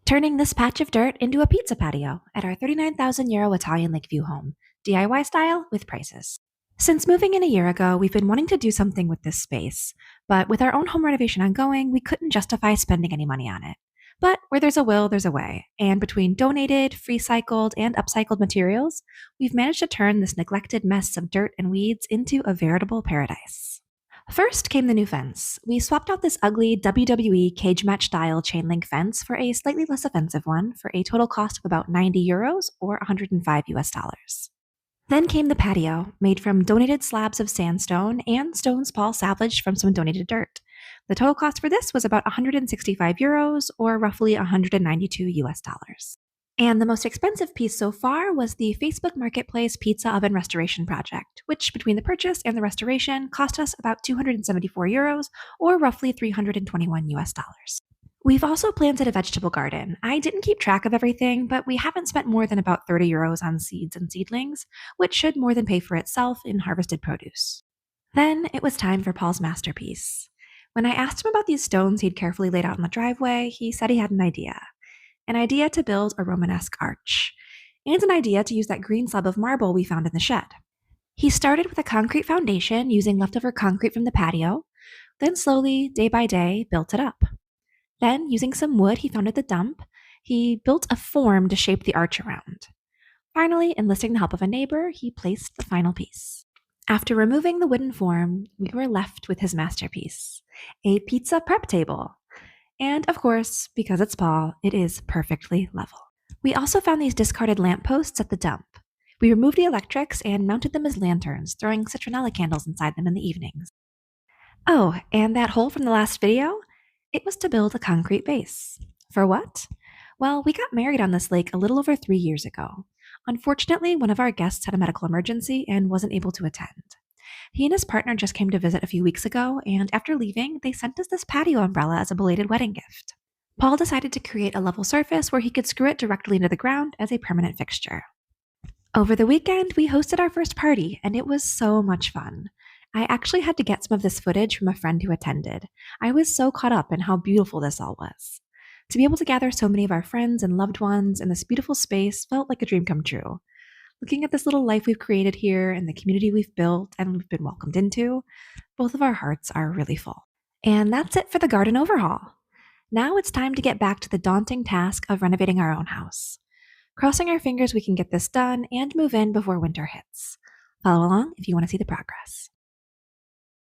turning this patch of dirt into a pizza patio at our €39,000 Italian Lakeview home, DIY style with prices. Since moving in a year ago, we've been wanting to do something with this space, but with our own home renovation ongoing, we couldn't justify spending any money on it. But where there's a will, there's a way, and between donated, free cycled, and upcycled materials, we've managed to turn this neglected mess of dirt and weeds into a veritable paradise. First came the new fence. We swapped out this ugly WWE cage match style chain link fence for a slightly less offensive one for a total cost of about €90 or 105 US dollars. Then came the patio, made from donated slabs of sandstone and stones Paul salvaged from some donated dirt. The total cost for this was about €165 or roughly 192 US dollars. And the most expensive piece so far was the Facebook Marketplace Pizza Oven Restoration Project, which between the purchase and the restoration cost us about €274 or roughly 321 US dollars. We've also planted a vegetable garden. I didn't keep track of everything, but we haven't spent more than about €30 on seeds and seedlings, which should more than pay for itself in harvested produce. Then it was time for Paul's masterpiece. When I asked him about these stones he'd carefully laid out in the driveway, he said he had an idea. An idea to build a Romanesque arch, and an idea to use that green slab of marble we found in the shed. He started with a concrete foundation using leftover concrete from the patio, then slowly, day by day, built it up. Then, using some wood he found at the dump, he built a form to shape the arch around. Finally, enlisting the help of a neighbor, he placed the final piece. After removing the wooden form, we were left with his masterpiece, a pizza prep table. And of course, because it's Paul, it is perfectly level. We also found these discarded lampposts at the dump. We removed the electrics and mounted them as lanterns, throwing citronella candles inside them in the evenings. Oh, and that hole from the last video? It was to build a concrete base. For what? Well, we got married on this lake a little over 3 years ago. Unfortunately, one of our guests had a medical emergency and wasn't able to attend. He and his partner just came to visit a few weeks ago, and after leaving, they sent us this patio umbrella as a belated wedding gift. Paul decided to create a level surface where he could screw it directly into the ground as a permanent fixture. Over the weekend, we hosted our first party, and it was so much fun. I actually had to get some of this footage from a friend who attended. I was so caught up in how beautiful this all was. To be able to gather so many of our friends and loved ones in this beautiful space felt like a dream come true. Looking at this little life we've created here and the community we've built and we've been welcomed into, both of our hearts are really full. And that's it for the garden overhaul. Now it's time to get back to the daunting task of renovating our own house. Crossing our fingers we can get this done and move in before winter hits. Follow along if you want to see the progress.